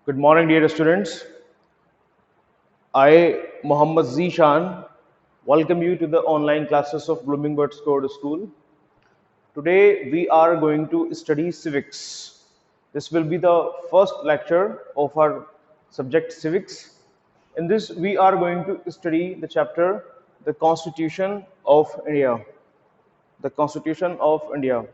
Good morning, dear students. I, Mohammad Zishan, welcome you to the online classes of Bloomingbird Code School. Today, we are going to study civics. This will be the first lecture of our subject civics. In this, we are going to study the chapter The Constitution of India. The Constitution of India.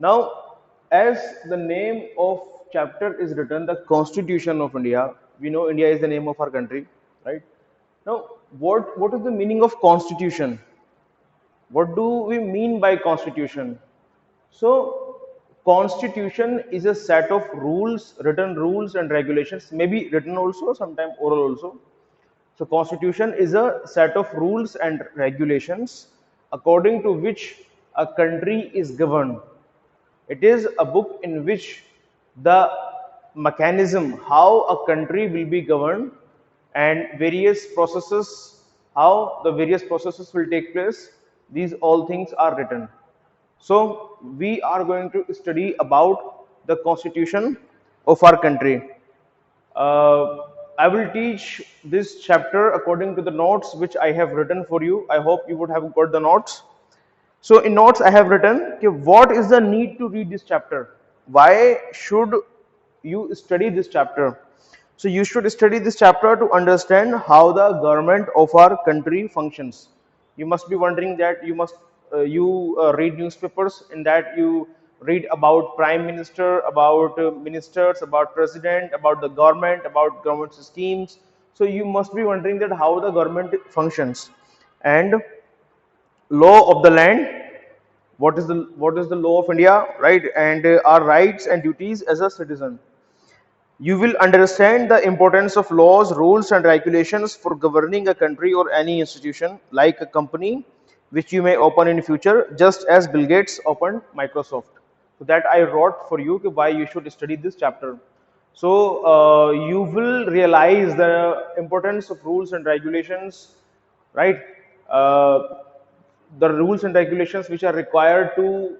Now, as the name of chapter is written, the Constitution of India, we know India is the name of our country, right? Now, what is the meaning of Constitution? What do we mean by Constitution? So, Constitution is a set of rules, written rules and regulations, maybe written also, sometimes oral also. So, Constitution is a set of rules and regulations according to which a country is governed. It is a book in which the mechanism how a country will be governed and various processes, how the various processes will take place, these all things are written. So we are going to study about the constitution of our country. Uh, I will teach this chapter according to the notes which I have written for you. I hope you would have got the notes. So in notes I have written, okay, what is the need to read this chapter? Why should you study this chapter? So you should study this chapter to understand how the government of our country functions. You must be wondering that you read newspapers, in that you read about prime minister, about ministers, about president, about the government, about government schemes. So you must be wondering that how the government functions. And law of the land, what is the law of India, right? And our rights and duties as a citizen. You will understand the importance of laws, rules and regulations for governing a country or any institution, like a company which you may open in future, just as Bill Gates opened Microsoft. So that I wrote for you, why you should study this chapter. So you will realize the importance of rules and regulations, right? uh, the rules and regulations which are required to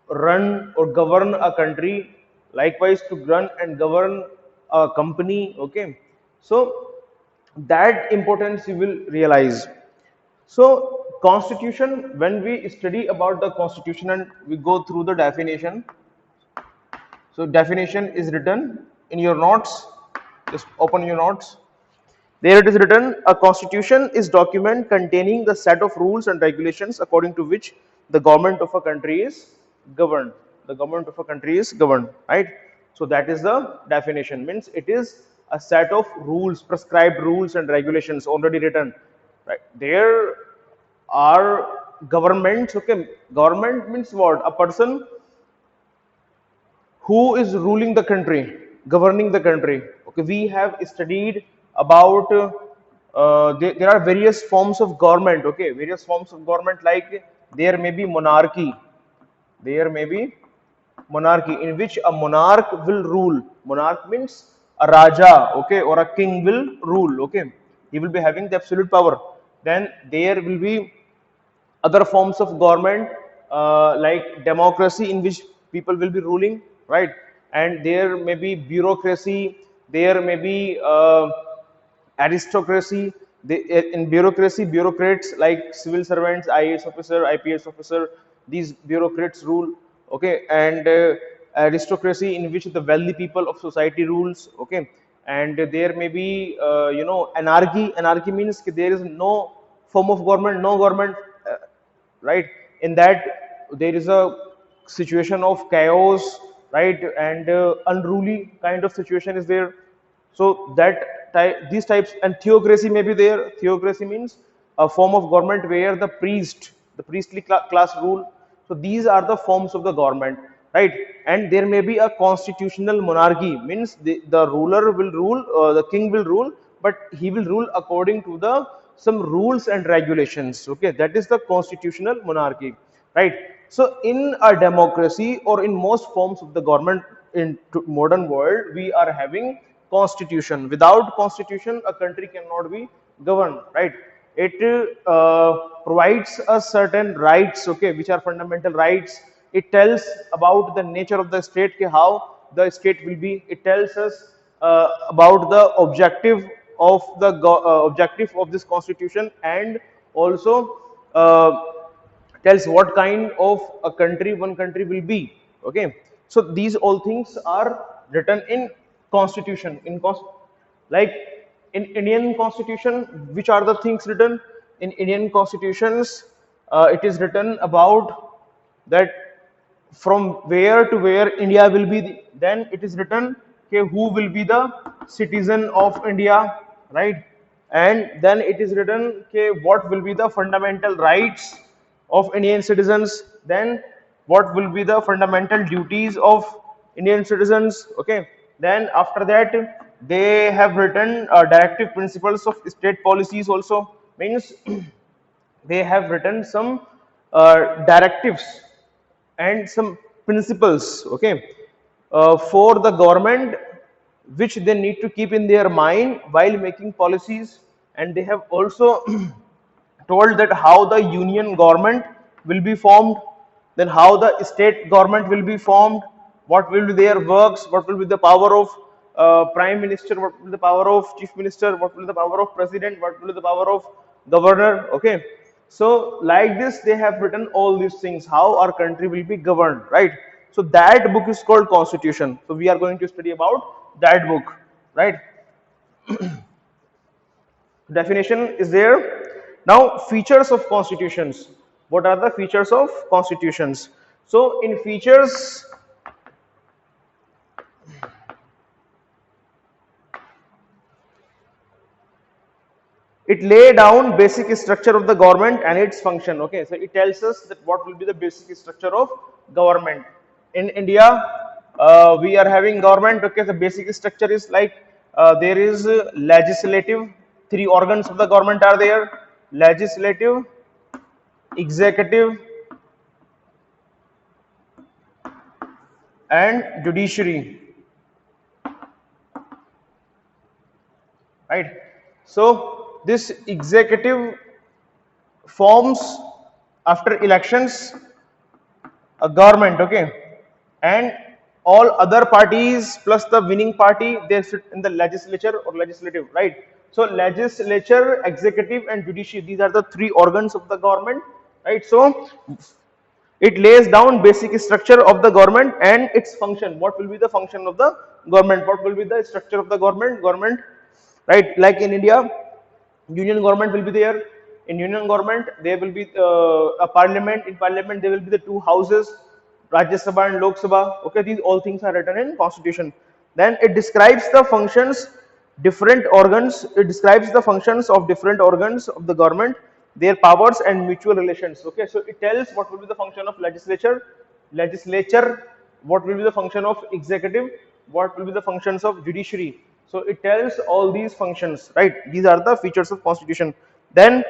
run or govern a country, likewise to run and govern a company. Okay, so that importance you will realize. So constitution, when we study about the constitution and we go through the definition, so definition is written in your notes. Just open your notes. There it is written, a constitution is document containing the set of rules and regulations according to which the government of a country is governed. The government of a country is governed, right? So that is the definition. Means it is a set of rules, prescribed rules and regulations already written, right? There are governments. Okay, government means what? A person who is ruling the country, governing the country. Okay, we have studied about there are various forms of government. Okay, various forms of government, like there may be monarchy. There may be monarchy in which a monarch will rule. Monarch means a raja, okay, or a king will rule. Okay, he will be having the absolute power. Then there will be other forms of government, like democracy, in which people will be ruling, right? And there may be bureaucracy, there may be aristocracy. In bureaucracy, bureaucrats like civil servants, IAS officer, IPS officer, these bureaucrats rule. Okay, and aristocracy, in which the wealthy people of society rules. Okay, and there may be anarchy. Anarchy means there is no form of government, no government, right? In that there is a situation of chaos, right? And unruly kind of situation is there. So that these types, and theocracy may be there. Theocracy means a form of government where the priestly class rule. So these are the forms of the government, right? And there may be a constitutional monarchy, means the ruler will rule, the king will rule, but he will rule according to the some rules and regulations. Okay, that is the constitutional monarchy, right? So in a democracy, or in most forms of the government in modern world, we are having constitution. Without constitution, a country cannot be governed, right? It provides us certain rights, okay, which are fundamental rights. It tells about the nature of the state, how the state will be. It tells us about the objective of this constitution, and also tells what kind of a country one country will be. Okay, so these all things are written in constitution. Like in Indian constitution, which are the things written in Indian constitutions? It is written about that from where to where India will be. Then it is written, okay, who will be the citizen of India, right? And then it is written, okay, what will be the fundamental rights of Indian citizens. Then what will be the fundamental duties of Indian citizens. Okay. Then after that, they have written directive principles of state policies also. Means they have written some directives and some principles, okay, for the government, which they need to keep in their mind while making policies. And they have also told that how the union government will be formed, then how the state government will be formed, what will be their works, what will be the power of prime minister, what will be the power of chief minister, what will be the power of president, what will be the power of governor. Okay, so like this they have written all these things, how our country will be governed, right? So that book is called constitution. So we are going to study about that book, right? Definition is there. Now features of constitutions. What are the features of constitutions? So in features, it lay down basic structure of the government and its function. Okay, so it tells us that what will be the basic structure of government in India. We are having government. Okay, the basic structure is like there is legislative. Three organs of the government are there: legislative, executive, and judiciary. Right. So this executive forms after elections a government. Okay, and all other parties plus the winning party, they sit in the legislature or legislative, right? So legislature, executive, and judiciary, these are the three organs of the government, right? So it lays down basic structure of the government and its function. What will be the function of the government? What will be the structure of the government, right? Like in India, union government will be there. In union government there will be a parliament. In parliament there will be the two houses, Rajya Sabha and Lok Sabha. Okay, these all things are written in constitution. Then it describes the functions, different organs. It describes the functions of different organs of the government, their powers and mutual relations. Okay, so it tells what will be the function of legislature, what will be the function of executive, what will be the functions of judiciary. So it tells all these functions, right? These are the features of constitution. Then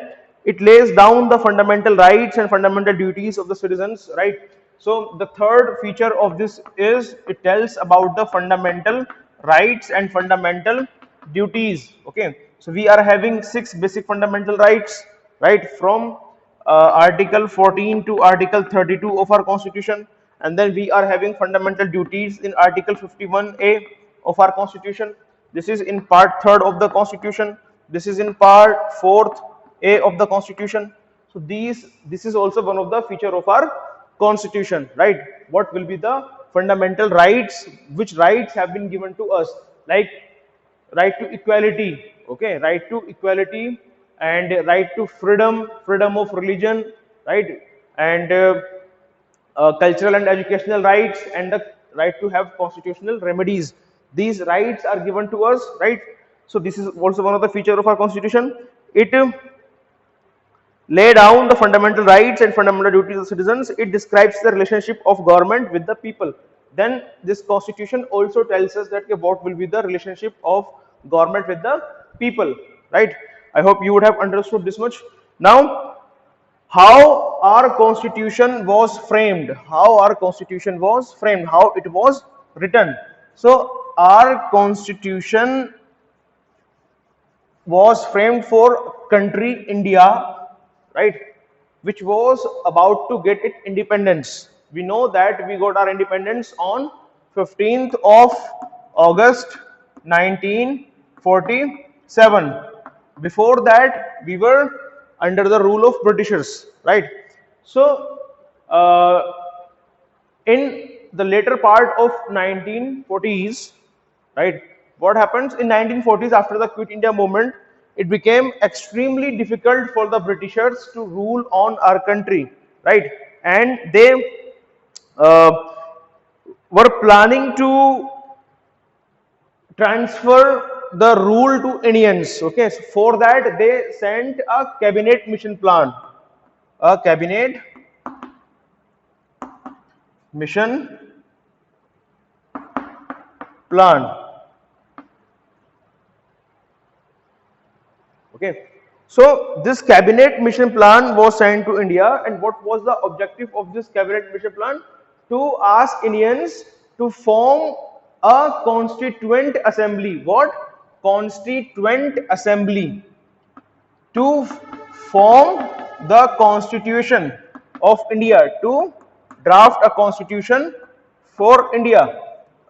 it lays down the fundamental rights and fundamental duties of the citizens, right? So the third feature of this is it tells about the fundamental rights and fundamental duties. Okay, so we are having 6 basic fundamental rights, right, from article 14 to article 32 of our constitution. And then we are having fundamental duties in article 51A of our constitution. This is in part 3rd of the constitution. This is in part 4th A of the constitution. So this is also one of the feature of our constitution, right? What will be the fundamental rights, which rights have been given to us, like right to equality. Okay, right to equality, and right to freedom of religion, right? And cultural and educational rights, and the right to have constitutional remedies. These rights are given to us, right? So this is also one of the feature of our constitution. It lay down the fundamental rights and fundamental duties of citizens. It describes the relationship of government with the people. Then this constitution also tells us that what will be the relationship of government with the people, right? I hope you would have understood this much. Now, how our constitution was framed, how it was written. So our constitution was framed for country India, right, which was about to get its independence. We know that we got our independence on 15th of August 1947. Before that, we were under the rule of Britishers, right? So, in the later part of 1940s, right, what happens in 1940s after the Quit India movement, it became extremely difficult for the Britishers to rule on our country, right? And they uh, were planning to transfer the rule to Indians. Okay, so for that they sent a cabinet mission plan, a cabinet mission plan. Okay, so this cabinet mission plan was sent to India, and what was the objective of this cabinet mission plan? To ask Indians to form a constituent assembly. What? Constituent assembly. To form the constitution of India, to draft a constitution for India,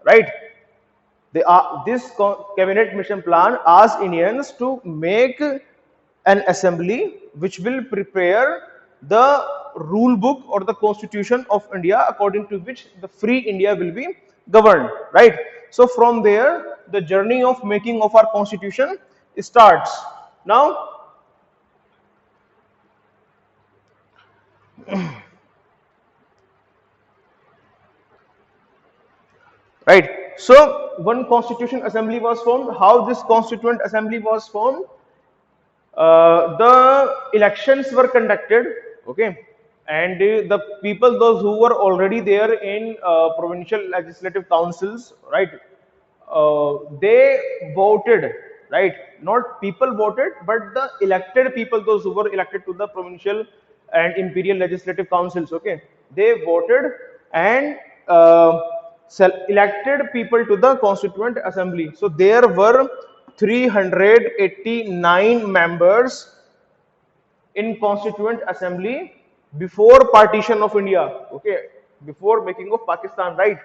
right? This cabinet mission plan asks Indians to make an assembly which will prepare the rule book or the constitution of India, according to which the free India will be governed, right? So from there the journey of making of our constitution starts. Now, right, so one constitution assembly was formed. How this constituent assembly was formed? The elections were conducted, okay, and the people, those who were already there in provincial legislative councils, right, they voted, right, not people voted, but the elected people, those who were elected to the provincial and imperial legislative councils, okay, they voted and elected people to the constituent assembly. So there were 389 members in constituent assembly before partition of India, okay, before making of Pakistan, right?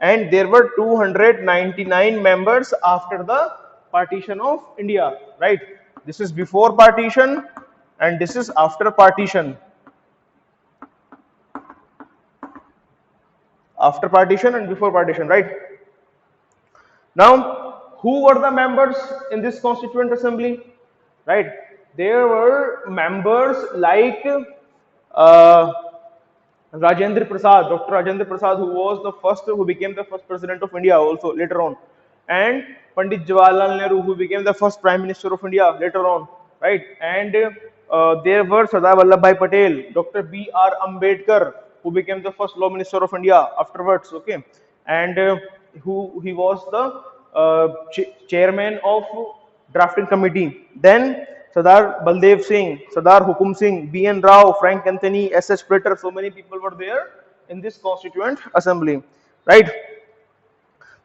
And there were 299 members after the partition of India, right? This is before partition and this is after partition. After partition and before partition, right? Now, who were the members in this constituent assembly? Right? There were members like Rajendra Prasad, Dr. Rajendra Prasad, who became the first president of India also later on, and Pandit Jawaharlal Nehru, who became the first prime minister of India later on, right? And there were Sardar Vallabhbhai Patel, Dr. B.R. Ambedkar, who became the first law minister of India afterwards, okay, and who he was the chairman of drafting committee. Then Sardar Baldev Singh, Sardar Hukum Singh, B.N. Rao, Frank Anthony, S.H. Prater, so many people were there in this constituent assembly, right?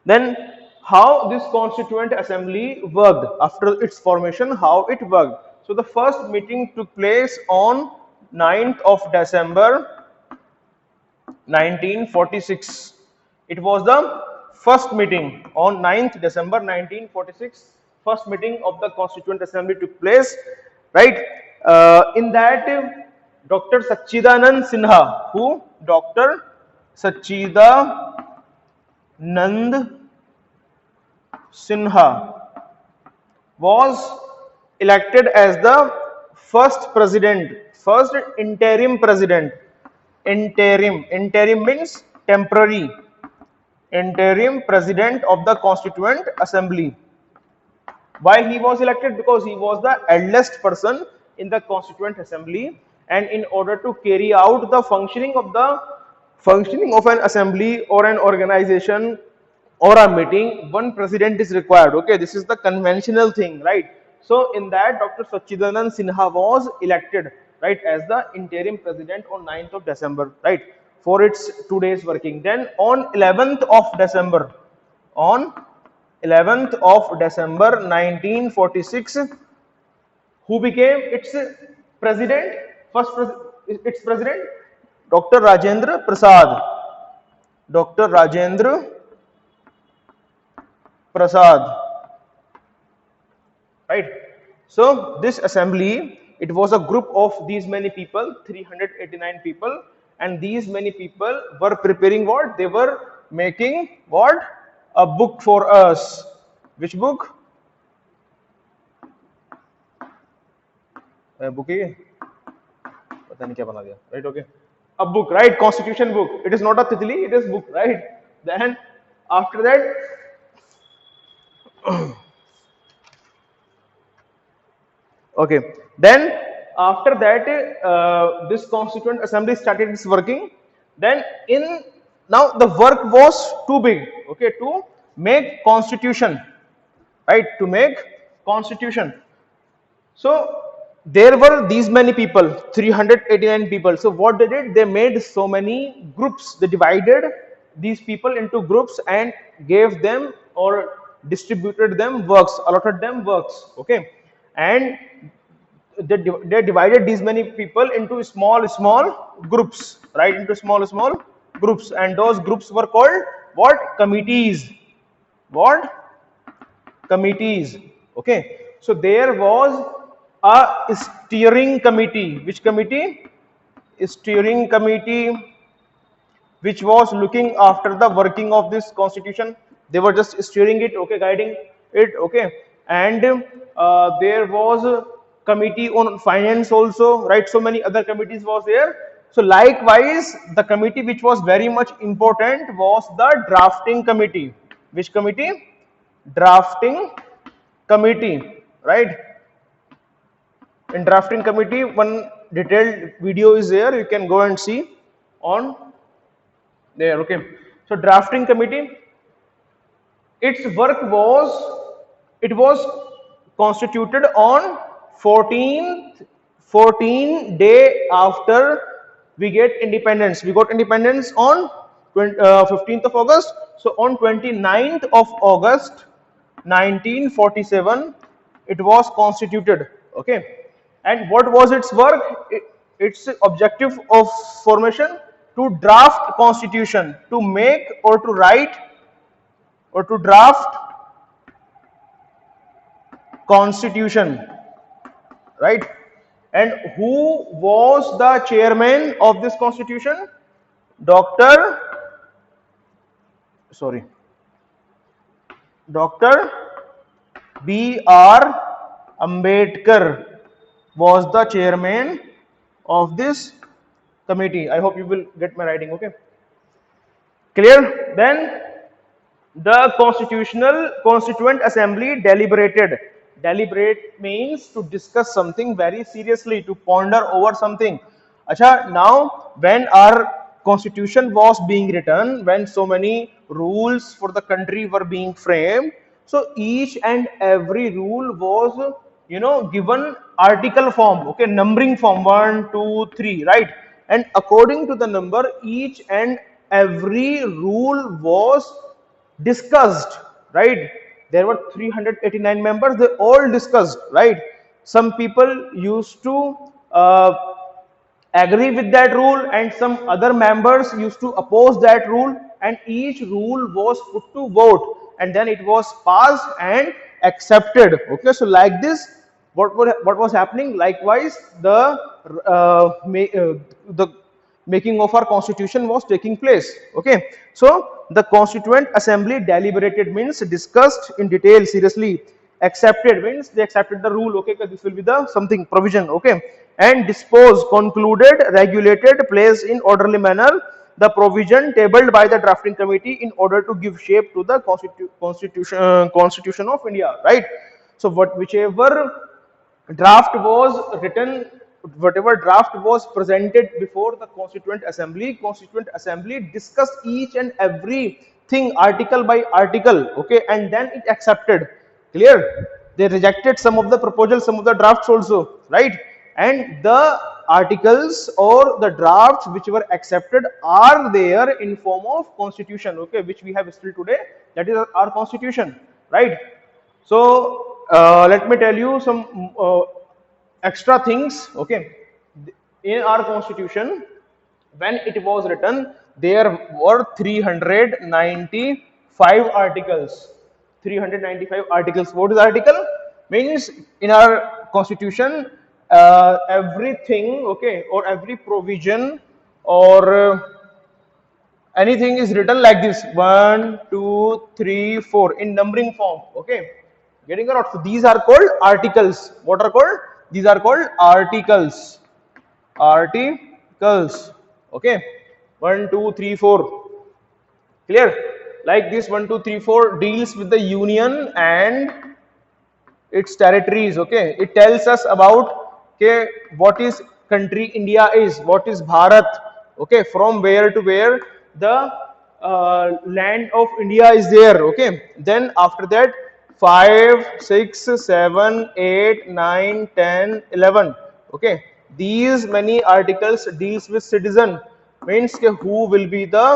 Then how this constituent assembly worked after its formation, how it worked. So the first meeting took place on 9th of December 1946. It was the first meeting on 9th December 1946. First meeting of the Constituent Assembly took place, right? In that, Dr. Sachidanand Sinha, who? Dr. Sachidanand Sinha was elected as the first president, first interim president. Interim means temporary. Interim president of the Constituent Assembly. Why he was elected? Because he was the eldest person in the Constituent Assembly, and in order to carry out the functioning of an assembly or an organization or a meeting, one president is required. Okay, this is the conventional thing, right? So in that, Dr. Sachidanand Sinha was elected, right, as the interim president on 9th of December, right, for its 2 days working. Then on 11th of December, on 11th of December 1946, who became its president? Its president, Dr. Rajendra Prasad. Dr. Rajendra Prasad. So this assembly, it was a group of these many people, 389 people, and these many people were preparing what? They were making what? A book for us. Which book? Book है ये? पता नहीं क्या बना दिया, right? Okay, a book, right? Constitution book. It is not a titli, it is book, right? Then after that, okay, then after that, this constituent assembly started its working. Then in now the work was too big, okay, to make constitution, right? To make constitution. So there were these many people, 389 people. So what they did, they made so many groups. They divided these people into groups and gave them or distributed them works, allotted them works. Okay, and they divided these many people into small groups, right? Into small groups, and those groups were called what? Committees. What? Committees. Okay, so there was a steering committee. Which committee? Steering committee, which was looking after the working of this constitution. They were just steering it, okay, guiding it, okay. And there was a committee on finance also, right? So many other committees was there. So likewise, the committee which was very much important was the drafting committee. Which committee? Drafting committee, right? In drafting committee, one detailed video is there, you can go and see on there. Okay, so drafting committee, its work was, it was constituted on 14th day after we get independence. We got independence on 15th of August. So on 29th of August 1947 it was constituted. Okay, and what was its work? Its objective of formation: to draft constitution, to make or to write or to draft constitution, right? And who was the chairman of this constitution? Dr. B.R. Ambedkar was the chairman of this committee. I hope you will get my writing, okay? Clear? Then the constituent assembly deliberated. Deliberate means to discuss something very seriously, to ponder over something. Acha, now when our constitution was being written, when so many rules for the country were being framed, so each and every rule was, given article form, okay, numbering form, 1, 2, 3, right? And according to the number, each and every rule was discussed, right? There were 389 members, they all discussed, right? Some people used to agree with that rule, and some other members used to oppose that rule, and each rule was put to vote, and then it was passed and accepted. Okay, so like this, what was happening? Likewise, the making of our constitution was taking place. Okay, so the constituent assembly deliberated means discussed in detail, seriously. Accepted means they accepted the rule, okay, because this will be the something provision, okay. And disposed, concluded, regulated, placed in orderly manner the provision tabled by the drafting committee in order to give shape to the constitution of India, right? So whichever draft was written, whatever draft was presented before the constituent assembly discussed each and every thing article by article, okay, and then it accepted. Clear? They rejected some of the proposals, some of the drafts also, right? And the articles or the drafts which were accepted are there in form of constitution, okay, which we have still today, that is our constitution, right? So let me tell you some extra things, okay. In our constitution, when it was written, there were 395 articles. 395 articles. What is article? Means in our constitution, everything, okay, or every provision or anything is written like this: 1 2 3 4 in numbering form. Okay, getting or not? So these are called articles. What are called? These are called articles. Articles. Okay, 1 2 3 4. Clear? Like this, 1 2 3 4 deals with the union and its territories. Okay, it tells us about, okay, what is country India is, what is Bharat, okay, from where to where the land of India is there. Okay, then after that 5 6 7 8 9 10 11. Okay, these many articles deals with citizen, means ke who will be the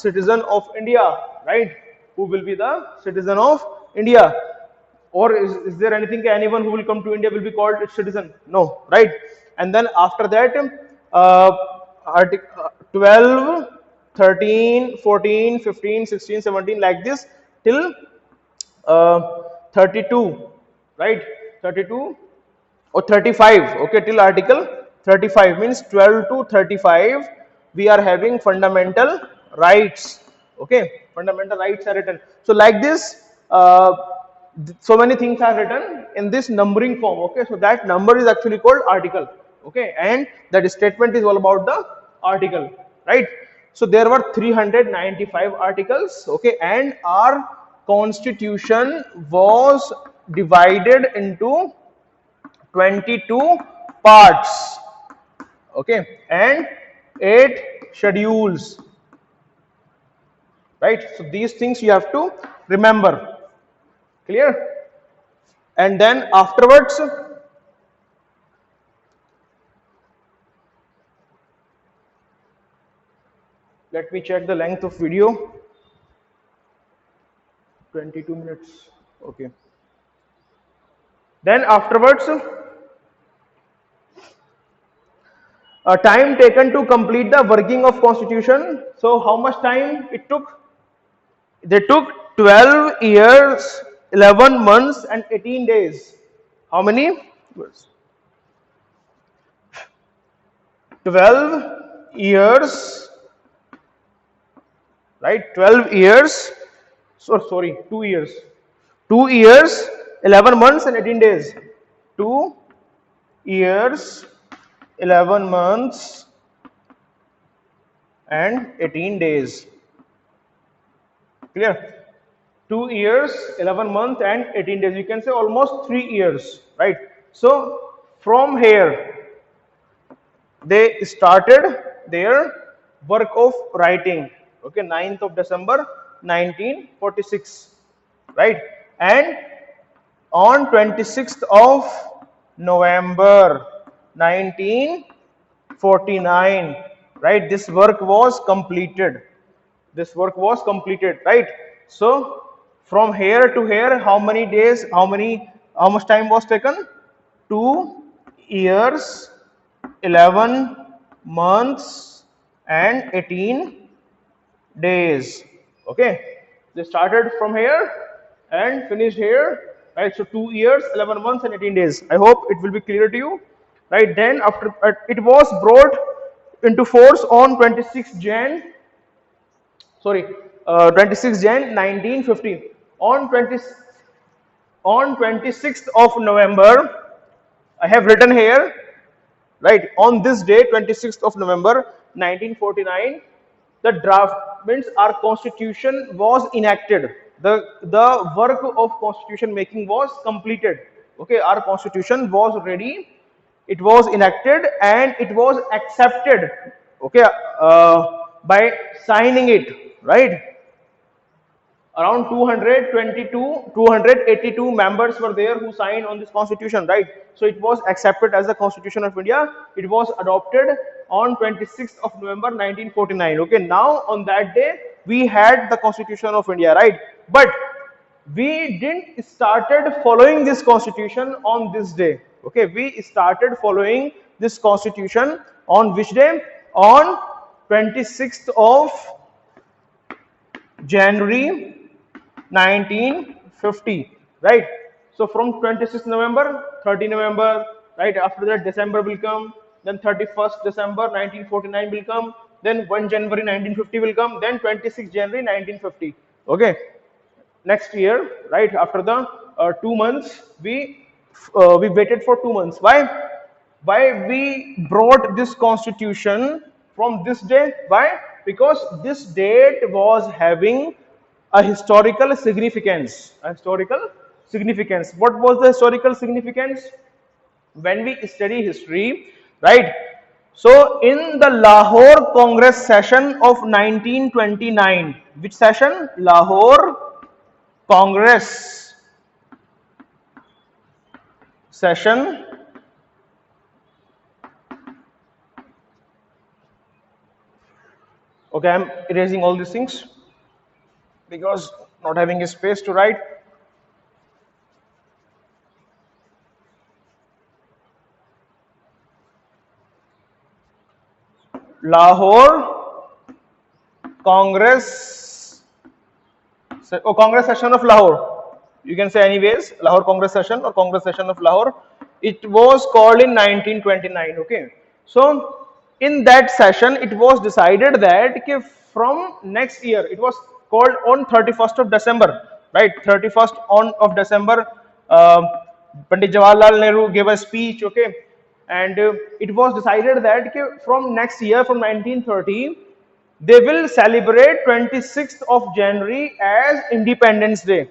citizen of India, right? Who will be the citizen of India? Or is there anything that anyone who will come to India will be called its citizen? No, right? And then after that, 12, 13, 14, 15, 16, 17, like this till 32, right? 32 or 35, okay, till article 35, means 12 to 35 we are having fundamental rights. Okay, fundamental rights are written. So like this, so many things are written in this numbering form. Okay, so that number is actually called article. Okay, and that statement is all about the article, right? So there were 395 articles. Okay, and our constitution was divided into 22 parts. Okay, and 8 schedules, right? So these things you have to remember. Clear? And then afterwards, let me check the length of video. 22 minutes. Okay. Then afterwards, time taken to complete the working of constitution. So how much time it took? They took 12 years, 11 months and 18 days. How many? 12 years, right? 12 years, so sorry, 2 years. 2 years, 11 months and 18 days. 2 years, 11 months and 18 days. Clear? 2 years, 11 months and 18 days. You can say almost 3 years, right? So from here, they started their work of writing. Okay, 9th of December 1946, right? And on 26th of November 1949, right, this work was completed. This work was completed, right? So from here to here, how many days, how much time was taken? 2 years, 11 months and 18 days. Okay, they started from here and finished here, right? So 2 years, 11 months and 18 days. I hope it will be clear to you, right? Then after it was brought into force on 26 Jan, sorry, 26 Jan 1915. On 26th of November, I have written here, right, on this day 26th of November 1949, the draft, means our constitution was enacted. The work of constitution making was completed. Okay, our constitution was ready, it was enacted and it was accepted. Okay, by signing it, right? Around 282 members were there who signed on this constitution, right? So it was accepted as the Constitution of India. It was adopted on 26th of November 1949. Okay, now on that day we had the Constitution of India, right? But we didn't started following this constitution on this day. Okay, we started following this constitution on which day? On 26th of January 1950, right? So from 26th November, 30 November, right? After that December will come, then 31st December 1949 will come, then 1 January 1950 will come, then 26th January 1950. Okay, next year, right after the 2 months, we waited for 2 months. Why we brought this constitution from this day? Why? Because this date was having a historical significance. A historical significance. What was the historical significance? When we study history, right? So in the Lahore Congress session of 1929, which session? Lahore Congress session, okay, I'm erasing all these things because not having a space to write. Lahore Congress, Congress session of Lahore. You can say anyways, Lahore Congress session or Congress session of Lahore. It was called in 1929. Okay, so in that session, it was decided that okay, from next year, it was called on 31st of December, right? 31st on of December, Pandit Jawaharlal Nehru gave a speech. Okay, and it was decided that okay, from next year, from 1930, they will celebrate 26th of January as Independence Day.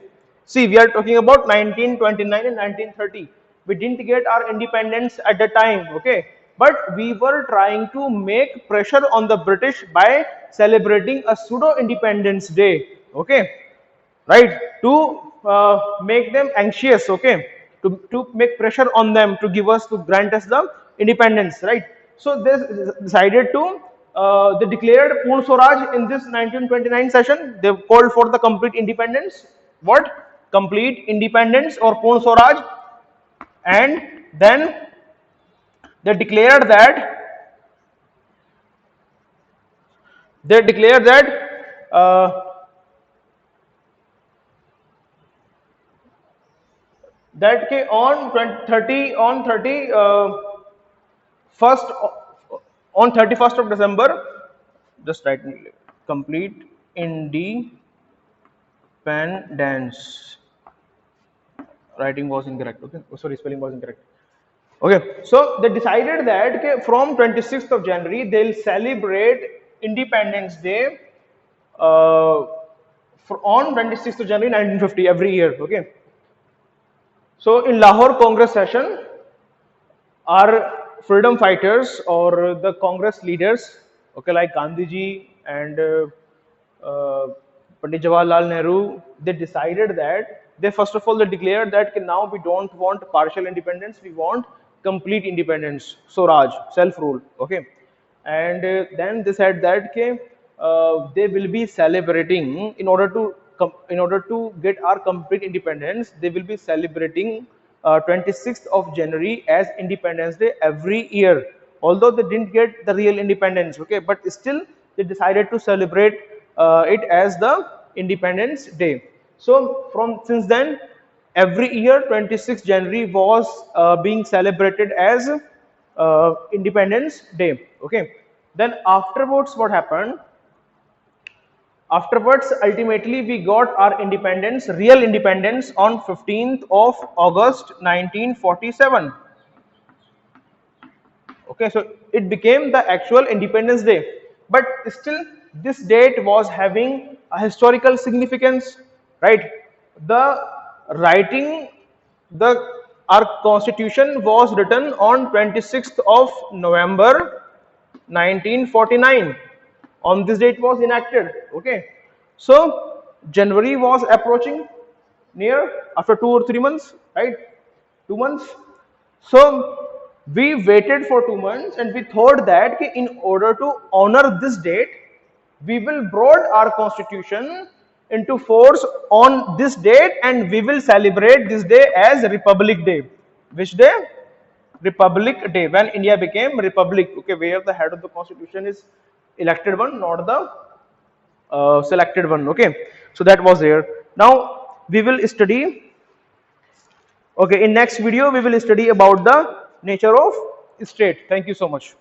See, we are talking about 1929 and 1930. We didn't get our independence at the time, okay? But we were trying to make pressure on the British by celebrating a pseudo Independence Day, okay? Right? To make them anxious, okay? To make pressure on them to give us, to grant us the independence, right? So they decided to, they declared Purn Swaraj in this 1929 session. They called for the complete independence. What? Complete independence or Purn Swaraj. And then they declared that, they declared that that on 20, 30 on 30 first on 31st of December, just write me complete independence. Writing was incorrect. Okay, oh, sorry, spelling was incorrect. Okay, so they decided that okay, from 26th of January they'll celebrate Independence Day on 26th of January 1950 every year. Okay, so in Lahore Congress session, our freedom fighters or the Congress leaders, okay, like Gandhi ji and Pandit Jawaharlal Nehru, they decided that they first of all they declared that okay, now we don't want partial independence, we want complete independence, Swaraj, self-rule, okay, and then they said that okay, they will be celebrating in order to in order to get our complete independence, they will be celebrating 26th of January as Independence Day every year. Although they didn't get the real independence, okay, but still they decided to celebrate it as the Independence Day. So from since then, every year 26th January was being celebrated as Independence Day. Okay. Then afterwards, what happened? Afterwards, ultimately, we got our independence, real independence, on 15th of August 1947. Okay, so it became the actual Independence Day. But still, this date was having a historical significance, right? The writing, the our constitution was written on 26th of November 1949. On this date was enacted. Okay, so January was approaching near after 2 or 3 months, right? 2 months. So we waited for 2 months and we thought that okay, in order to honor this date, we will brought our constitution into force on this date and we will celebrate this day as Republic Day. Which day? Republic Day, when India became republic. Okay, where the head of the constitution is elected one, not the selected one. Okay, so that was there. Now we will study Okay, in next video we will study about the nature of state. Thank you so much.